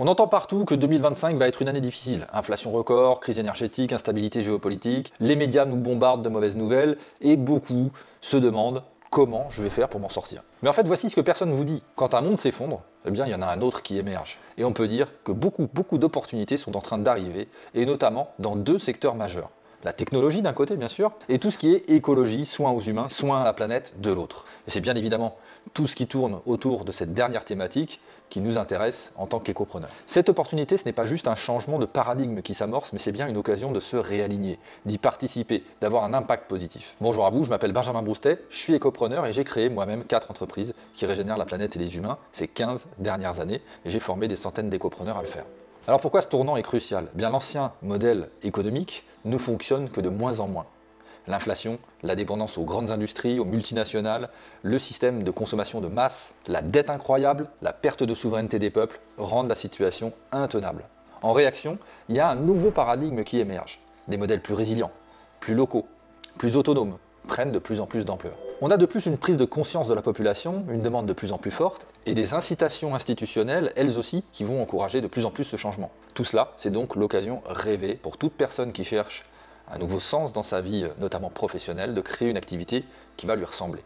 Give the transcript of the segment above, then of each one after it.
On entend partout que 2025 va être une année difficile. Inflation record, crise énergétique, instabilité géopolitique, les médias nous bombardent de mauvaises nouvelles et beaucoup se demandent comment je vais faire pour m'en sortir. Mais en fait, voici ce que personne ne vous dit. Quand un monde s'effondre, eh bien, il y en a un autre qui émerge. Et on peut dire que beaucoup d'opportunités sont en train d'arriver, et notamment dans deux secteurs majeurs. La technologie d'un côté, bien sûr, et tout ce qui est écologie, soins aux humains, soins à la planète de l'autre. Et c'est bien évidemment tout ce qui tourne autour de cette dernière thématique qui nous intéresse en tant qu'écopreneur. Cette opportunité, ce n'est pas juste un changement de paradigme qui s'amorce, mais c'est bien une occasion de se réaligner, d'y participer, d'avoir un impact positif. Bonjour à vous, je m'appelle Benjamin Broustet, je suis écopreneur et j'ai créé moi-même 4 entreprises qui régénèrent la planète et les humains ces 15 dernières années, et j'ai formé des centaines d'écopreneurs à le faire. Alors pourquoi ce tournant est crucial ? Bien, l'ancien modèle économique ne fonctionne que de moins en moins. L'inflation, la dépendance aux grandes industries, aux multinationales, le système de consommation de masse, la dette incroyable, la perte de souveraineté des peuples rendent la situation intenable. En réaction, il y a un nouveau paradigme qui émerge. Des modèles plus résilients, plus locaux, plus autonomes, prennent de plus en plus d'ampleur. On a de plus une prise de conscience de la population, une demande de plus en plus forte, et des incitations institutionnelles, elles aussi, qui vont encourager de plus en plus ce changement. Tout cela, c'est donc l'occasion rêvée pour toute personne qui cherche un nouveau sens dans sa vie, notamment professionnelle, de créer une activité qui va lui ressembler.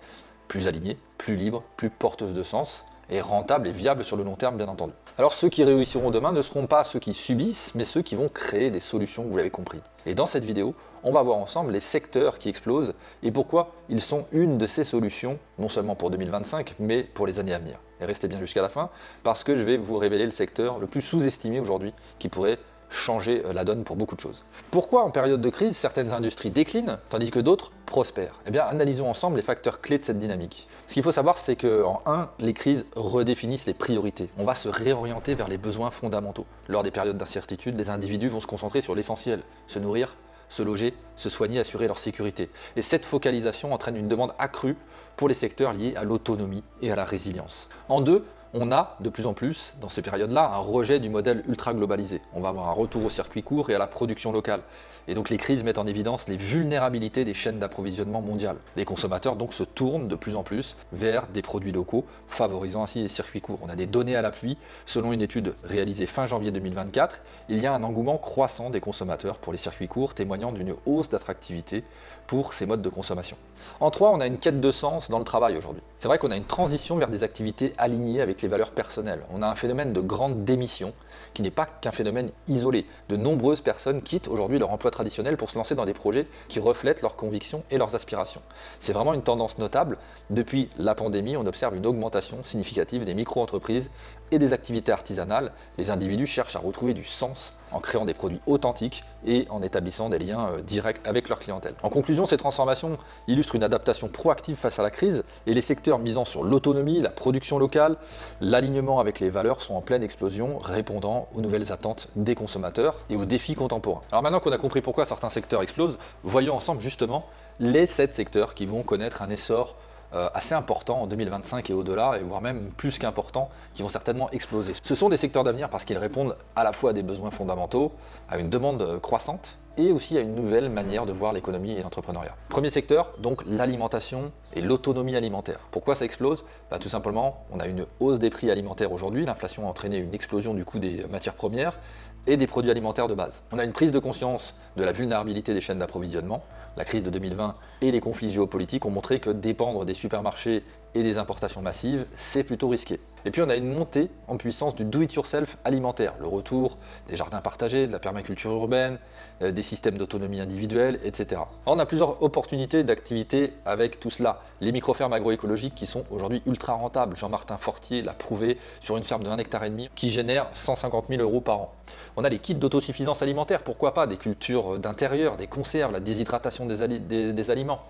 Plus alignée, plus libre, plus porteuse de sens, et rentable et viable sur le long terme, bien entendu. Alors ceux qui réussiront demain ne seront pas ceux qui subissent, mais ceux qui vont créer des solutions, vous l'avez compris. Et dans cette vidéo, on va voir ensemble les secteurs qui explosent et pourquoi ils sont une de ces solutions, non seulement pour 2025, mais pour les années à venir. Et restez bien jusqu'à la fin, parce que je vais vous révéler le secteur le plus sous-estimé aujourd'hui, qui pourrait changer la donne pour beaucoup de choses. Pourquoi en période de crise, certaines industries déclinent, tandis que d'autres prospèrent ? Eh bien, analysons ensemble les facteurs clés de cette dynamique. Ce qu'il faut savoir, c'est qu'en 1, les crises redéfinissent les priorités. On va se réorienter vers les besoins fondamentaux. Lors des périodes d'incertitude, les individus vont se concentrer sur l'essentiel, se nourrir, se loger, se soigner, assurer leur sécurité. Et cette focalisation entraîne une demande accrue pour les secteurs liés à l'autonomie et à la résilience. En 2, on a de plus en plus, dans ces périodes-là, un rejet du modèle ultra globalisé. On va avoir un retour au circuit court et à la production locale. Et donc les crises mettent en évidence les vulnérabilités des chaînes d'approvisionnement mondiales. Les consommateurs donc se tournent de plus en plus vers des produits locaux, favorisant ainsi les circuits courts. On a des données à l'appui. Selon une étude réalisée fin janvier 2024, il y a un engouement croissant des consommateurs pour les circuits courts, témoignant d'une hausse d'attractivité pour ces modes de consommation. En 3, on a une quête de sens dans le travail aujourd'hui. C'est vrai qu'on a une transition vers des activités alignées avec les valeurs personnelles. On a un phénomène de grande démission qui n'est pas qu'un phénomène isolé. De nombreuses personnes quittent aujourd'hui leur emploi traditionnel pour se lancer dans des projets qui reflètent leurs convictions et leurs aspirations. C'est vraiment une tendance notable. Depuis la pandémie, on observe une augmentation significative des micro-entreprises et des activités artisanales. Les individus cherchent à retrouver du sens en créant des produits authentiques et en établissant des liens directs avec leur clientèle. En conclusion, ces transformations illustrent une adaptation proactive face à la crise et les secteurs misant sur l'autonomie, la production locale, l'alignement avec les valeurs sont en pleine explosion, répondant aux nouvelles attentes des consommateurs et aux défis contemporains. Alors maintenant qu'on a compris pourquoi certains secteurs explosent, voyons ensemble justement les 7 secteurs qui vont connaître un essor assez important en 2025 et au-delà, et voire même plus qu'important, qui vont certainement exploser. Ce sont des secteurs d'avenir parce qu'ils répondent à la fois à des besoins fondamentaux, à une demande croissante, et aussi à une nouvelle manière de voir l'économie et l'entrepreneuriat. Premier secteur, donc l'alimentation et l'autonomie alimentaire. Pourquoi ça explose ? Tout simplement, on a une hausse des prix alimentaires aujourd'hui, l'inflation a entraîné une explosion du coût des matières premières et des produits alimentaires de base. On a une prise de conscience de la vulnérabilité des chaînes d'approvisionnement. La crise de 2020 et les conflits géopolitiques ont montré que dépendre des supermarchés et des importations massives, c'est plutôt risqué. Et puis on a une montée en puissance du do-it-yourself alimentaire, le retour des jardins partagés, de la permaculture urbaine, des systèmes d'autonomie individuelle, etc. Alors on a plusieurs opportunités d'activité avec tout cela. Les micro-fermes agroécologiques qui sont aujourd'hui ultra rentables. Jean-Martin Fortier l'a prouvé sur une ferme de 1,5 hectare qui génère 150 000 € par an. On a les kits d'autosuffisance alimentaire, pourquoi pas, des cultures d'intérieur, des conserves, la déshydratation des aliments.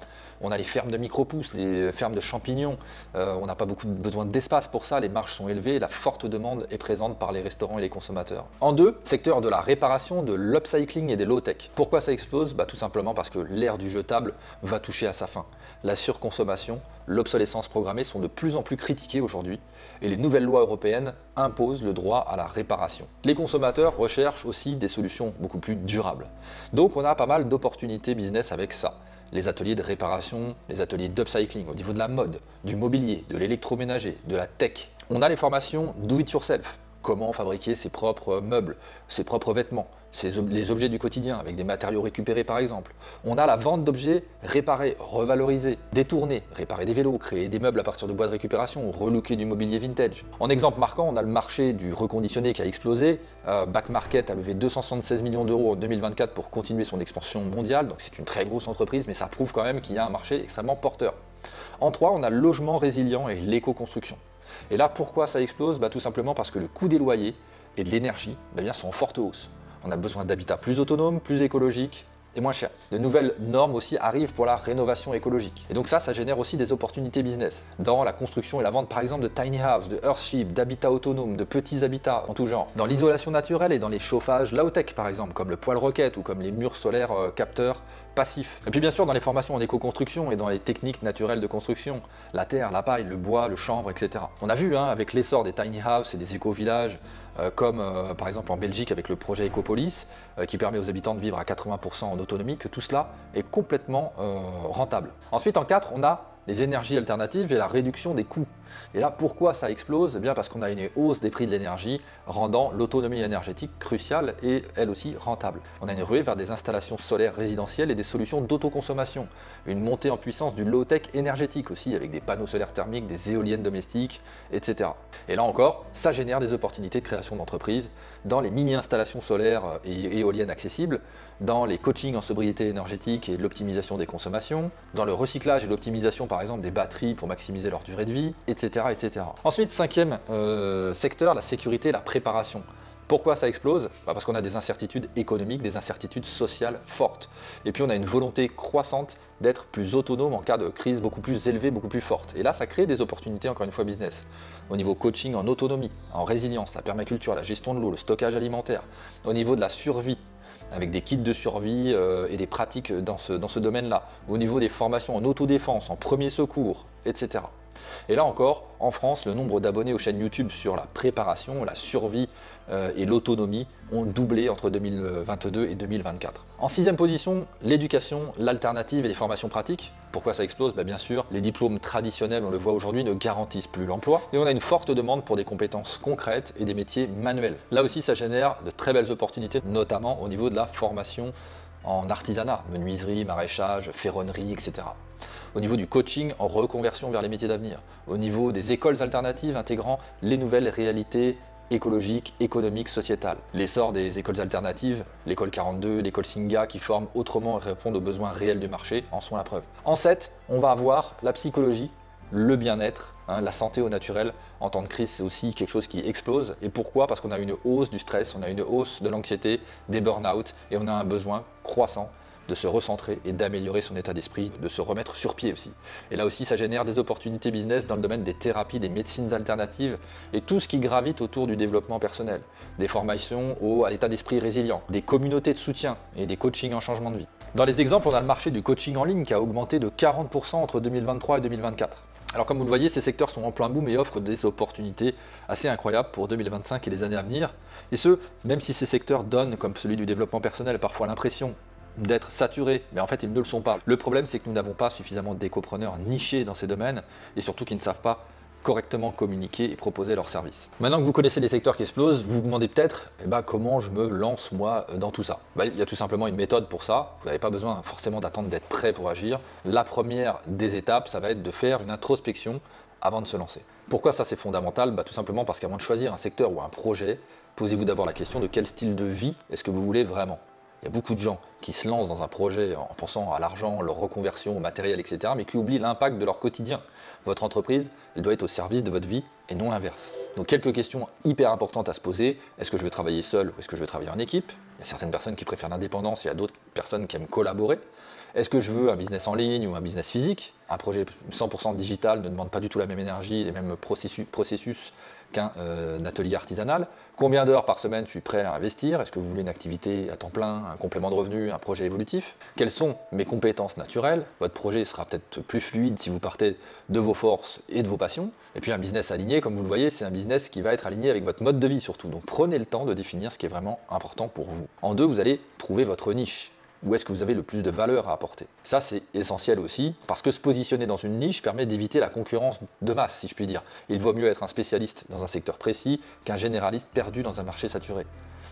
On a les fermes de micro-pousses, les fermes de champignons, on n'a pas beaucoup besoin d'espace pour ça, les marges sont élevées, la forte demande est présente par les restaurants et les consommateurs. En 2, secteur de la réparation, de l'upcycling et des low-tech. Pourquoi ça explose ? Tout simplement parce que l'ère du jetable va toucher à sa fin. La surconsommation, l'obsolescence programmée sont de plus en plus critiquées aujourd'hui et les nouvelles lois européennes imposent le droit à la réparation. Les consommateurs recherchent aussi des solutions beaucoup plus durables. Donc on a pas mal d'opportunités business avec ça. Les ateliers de réparation, les ateliers d'upcycling au niveau de la mode, du mobilier, de l'électroménager, de la tech. On a les formations do it yourself. comment fabriquer ses propres meubles, ses propres vêtements, les objets du quotidien avec des matériaux récupérés par exemple. On a la vente d'objets réparés, revalorisés, détournés, réparer des vélos, créer des meubles à partir de bois de récupération, relooker du mobilier vintage. En exemple marquant, on a le marché du reconditionné qui a explosé. Back Market a levé 276 millions d'euros en 2024 pour continuer son expansion mondiale, donc c'est une très grosse entreprise, mais ça prouve quand même qu'il y a un marché extrêmement porteur. En 3, on a le logement résilient et l'éco-construction. Et là, pourquoi ça explose? Tout simplement parce que le coût des loyers et de l'énergie sont en forte hausse. On a besoin d'habitats plus autonomes, plus écologiques et moins chers. De nouvelles normes aussi arrivent pour la rénovation écologique. Et donc ça génère aussi des opportunités business. Dans la construction et la vente par exemple de tiny house, de earthship, d'habitats autonomes, de petits habitats en tout genre. Dans l'isolation naturelle et dans les chauffages low-tech par exemple, comme le poêle roquette ou comme les murs solaires capteurs passifs. Et puis bien sûr dans les formations en éco-construction et dans les techniques naturelles de construction, la terre, la paille, le bois, le chanvre, etc. On a vu avec l'essor des tiny house et des éco-villages, comme par exemple en Belgique avec le projet Ecopolis, qui permet aux habitants de vivre à 80% en autonomie, que tout cela est complètement rentable. Ensuite en 4, on a les énergies alternatives et la réduction des coûts. Et là, pourquoi ça explose? Eh bien parce qu'on a une hausse des prix de l'énergie, rendant l'autonomie énergétique cruciale et elle aussi rentable. On a une ruée vers des installations solaires résidentielles et des solutions d'autoconsommation. Une montée en puissance du low-tech énergétique aussi, avec des panneaux solaires thermiques, des éoliennes domestiques, etc. Et là encore, ça génère des opportunités de création d'entreprises dans les mini-installations solaires et éoliennes accessibles, dans les coachings en sobriété énergétique et l'optimisation des consommations, dans le recyclage et l'optimisation par exemple des batteries pour maximiser leur durée de vie, etc. etc. Ensuite, cinquième secteur, la sécurité et la préparation. Pourquoi ça explose? Parce qu'on a des incertitudes économiques, des incertitudes sociales fortes. Et puis on a une volonté croissante d'être plus autonome en cas de crise beaucoup plus élevée, beaucoup plus forte. Et là, ça crée des opportunités, encore une fois, business. Au niveau coaching en autonomie, en résilience, la permaculture, la gestion de l'eau, le stockage alimentaire. Au niveau de la survie, avec des kits de survie et des pratiques dans ce domaine-là. Au niveau des formations en autodéfense, en premier secours, etc. Et là encore, en France, le nombre d'abonnés aux chaînes YouTube sur la préparation, la survie et l'autonomie ont doublé entre 2022 et 2024. En sixième position, l'éducation, l'alternative et les formations pratiques. Pourquoi ça explose? Bien sûr, les diplômes traditionnels, on le voit aujourd'hui, ne garantissent plus l'emploi. Et on a une forte demande pour des compétences concrètes et des métiers manuels. Là aussi, ça génère de très belles opportunités, notamment au niveau de la formation en artisanat, menuiserie, maraîchage, ferronnerie, etc. Au niveau du coaching en reconversion vers les métiers d'avenir, au niveau des écoles alternatives intégrant les nouvelles réalités écologiques, économiques, sociétales. L'essor des écoles alternatives, l'école 42, l'école Singa qui forment autrement et répondent aux besoins réels du marché en sont la preuve. En 7, on va avoir la psychologie, le bien-être, la santé au naturel. En temps de crise, c'est aussi quelque chose qui explose. Et pourquoi? Parce qu'on a une hausse du stress, on a une hausse de l'anxiété, des burn-out et on a un besoin croissant de se recentrer et d'améliorer son état d'esprit, de se remettre sur pied aussi. Et là aussi, ça génère des opportunités business dans le domaine des thérapies, des médecines alternatives et tout ce qui gravite autour du développement personnel. Des formations à l'état d'esprit résilient, des communautés de soutien et des coachings en changement de vie. Dans les exemples, on a le marché du coaching en ligne qui a augmenté de 40% entre 2023 et 2024. Alors comme vous le voyez, ces secteurs sont en plein boom et offrent des opportunités assez incroyables pour 2025 et les années à venir. Et ce, même si ces secteurs donnent, comme celui du développement personnel, parfois l'impression d'être saturés, mais en fait ils ne le sont pas. Le problème c'est que nous n'avons pas suffisamment d'écopreneurs nichés dans ces domaines et surtout qui ne savent pas correctement communiquer et proposer leurs services. Maintenant que vous connaissez les secteurs qui explosent, vous vous demandez peut-être comment je me lance moi dans tout ça. Il y a tout simplement une méthode pour ça, vous n'avez pas besoin forcément d'attendre d'être prêt pour agir. La première des étapes, ça va être de faire une introspection avant de se lancer. Pourquoi ça c'est fondamental? Tout simplement parce qu'avant de choisir un secteur ou un projet, posez-vous d'abord la question de quel style de vie est-ce que vous voulez vraiment. Il y a beaucoup de gens qui se lancent dans un projet en pensant à l'argent, leur reconversion, au matériel, etc., mais qui oublient l'impact de leur quotidien. Votre entreprise, elle doit être au service de votre vie et non l'inverse. Donc quelques questions hyper importantes à se poser. Est-ce que je veux travailler seul ou est-ce que je veux travailler en équipe? Il y a certaines personnes qui préfèrent l'indépendance, il y a d'autres personnes qui aiment collaborer. Est-ce que je veux un business en ligne ou un business physique? Un projet 100% digital ne demande pas du tout la même énergie, les mêmes processus qu'un atelier artisanal. Combien d'heures par semaine je suis prêt à investir? Est-ce que vous voulez une activité à temps plein, un complément de revenu, un projet évolutif? Quelles sont mes compétences naturelles? Votre projet sera peut-être plus fluide si vous partez de vos forces et de vos passions. Et puis un business aligné, comme vous le voyez, c'est un business qui va être aligné avec votre mode de vie surtout. Donc prenez le temps de définir ce qui est vraiment important pour vous. En 2, vous allez trouver votre niche. où est-ce que vous avez le plus de valeur à apporter. Ça, c'est essentiel aussi, parce que se positionner dans une niche permet d'éviter la concurrence de masse, si je puis dire. Il vaut mieux être un spécialiste dans un secteur précis qu'un généraliste perdu dans un marché saturé.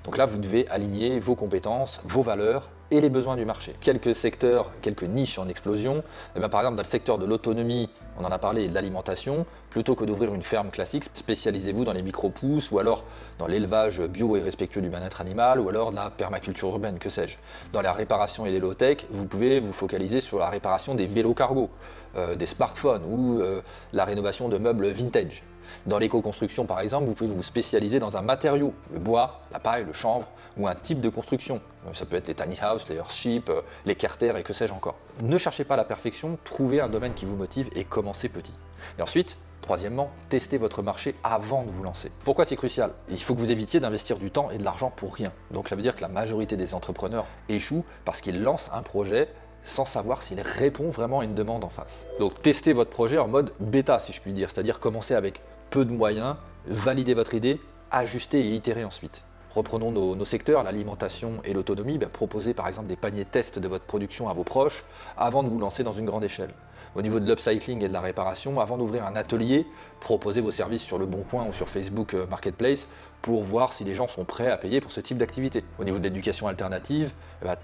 Donc là, vous devez aligner vos compétences, vos valeurs et les besoins du marché. Quelques secteurs, quelques niches en explosion. Par exemple, dans le secteur de l'autonomie, on en a parlé, et de l'alimentation, plutôt que d'ouvrir une ferme classique, spécialisez-vous dans les micro-pousses ou alors dans l'élevage bio et respectueux du bien-être animal ou alors de la permaculture urbaine, que sais-je. Dans la réparation et les low-tech, vous pouvez vous focaliser sur la réparation des vélos cargo, des smartphones ou la rénovation de meubles vintage. Dans l'éco-construction, par exemple, vous pouvez vous spécialiser dans un matériau, le bois, la paille, le chanvre, ou un type de construction. Ça peut être les tiny house, les earthships, les carters et que sais-je encore. Ne cherchez pas la perfection, trouvez un domaine qui vous motive et commencez petit. Et ensuite, troisièmement, testez votre marché avant de vous lancer. Pourquoi c'est crucial? Il faut que vous évitiez d'investir du temps et de l'argent pour rien. Donc ça veut dire que la majorité des entrepreneurs échouent parce qu'ils lancent un projet sans savoir s'il répond vraiment à une demande en face. Donc testez votre projet en mode bêta, si je puis dire, c'est-à-dire commencer avec peu de moyens, validez votre idée, ajustez et itérez ensuite. Reprenons nos secteurs, l'alimentation et l'autonomie, proposez par exemple des paniers tests de votre production à vos proches avant de vous lancer dans une grande échelle. Au niveau de l'upcycling et de la réparation, avant d'ouvrir un atelier, proposez vos services sur le Bon Coin ou sur Facebook Marketplace pour voir si les gens sont prêts à payer pour ce type d'activité. Au niveau de l'éducation alternative,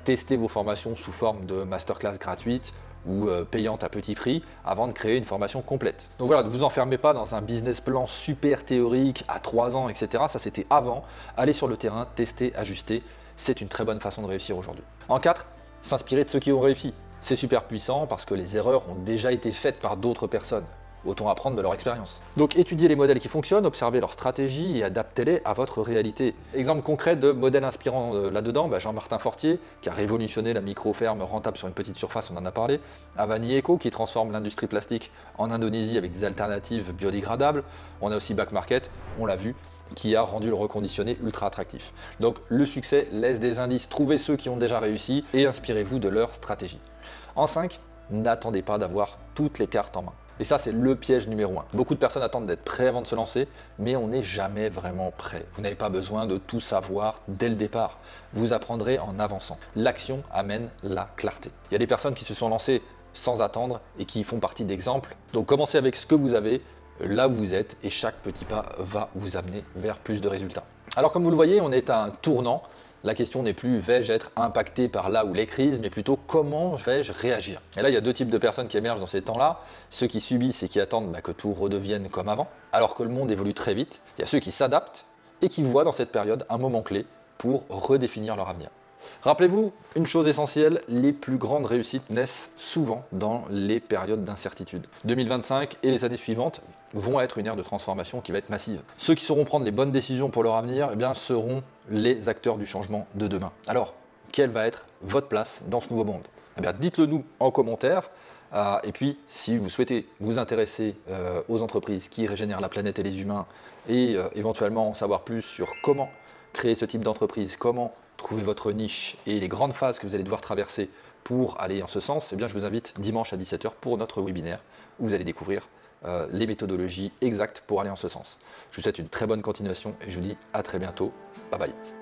testez vos formations sous forme de masterclass gratuites ou payante à petit prix avant de créer une formation complète. Donc voilà, ne vous enfermez pas dans un business plan super théorique à 3 ans, etc. Ça c'était avant. Allez sur le terrain, tester, ajuster. C'est une très bonne façon de réussir aujourd'hui. En 4, s'inspirer de ceux qui ont réussi. C'est super puissant parce que les erreurs ont déjà été faites par d'autres personnes. Autant apprendre de leur expérience. Donc étudiez les modèles qui fonctionnent, observez leur stratégie et adaptez-les à votre réalité. Exemple concret de modèle inspirant là-dedans, Jean-Martin Fortier, qui a révolutionné la micro-ferme rentable sur une petite surface, on en a parlé. Avani Eco, qui transforme l'industrie plastique en Indonésie avec des alternatives biodégradables. On a aussi Back Market, on l'a vu, qui a rendu le reconditionné ultra attractif. Donc le succès laisse des indices, trouvez ceux qui ont déjà réussi et inspirez-vous de leur stratégie. En 5, n'attendez pas d'avoir toutes les cartes en main. Et ça, c'est le piège numéro 1. Beaucoup de personnes attendent d'être prêts avant de se lancer, mais on n'est jamais vraiment prêt. Vous n'avez pas besoin de tout savoir dès le départ. Vous apprendrez en avançant. L'action amène la clarté. Il y a des personnes qui se sont lancées sans attendre et qui font partie d'exemples. Donc commencez avec ce que vous avez, là où vous êtes, et chaque petit pas va vous amener vers plus de résultats. Alors comme vous le voyez, on est à un tournant. La question n'est plus vais-je être impacté par là ou les crises, mais plutôt comment vais-je réagir. Et là, il y a deux types de personnes qui émergent dans ces temps-là. Ceux qui subissent et qui attendent que tout redevienne comme avant, alors que le monde évolue très vite. Il y a ceux qui s'adaptent et qui voient dans cette période un moment clé pour redéfinir leur avenir. Rappelez-vous une chose essentielle, les plus grandes réussites naissent souvent dans les périodes d'incertitude. 2025 et les années suivantes vont être une ère de transformation qui va être massive. Ceux qui sauront prendre les bonnes décisions pour leur avenir seront les acteurs du changement de demain. Alors, quelle va être votre place dans ce nouveau monde? Dites-le nous en commentaire. Et puis, si vous souhaitez vous intéresser aux entreprises qui régénèrent la planète et les humains et éventuellement en savoir plus sur comment créer ce type d'entreprise, comment trouver votre niche et les grandes phases que vous allez devoir traverser pour aller en ce sens, je vous invite dimanche à 17 h pour notre webinaire où vous allez découvrir les méthodologies exactes pour aller en ce sens. Je vous souhaite une très bonne continuation et je vous dis à très bientôt. Bye bye.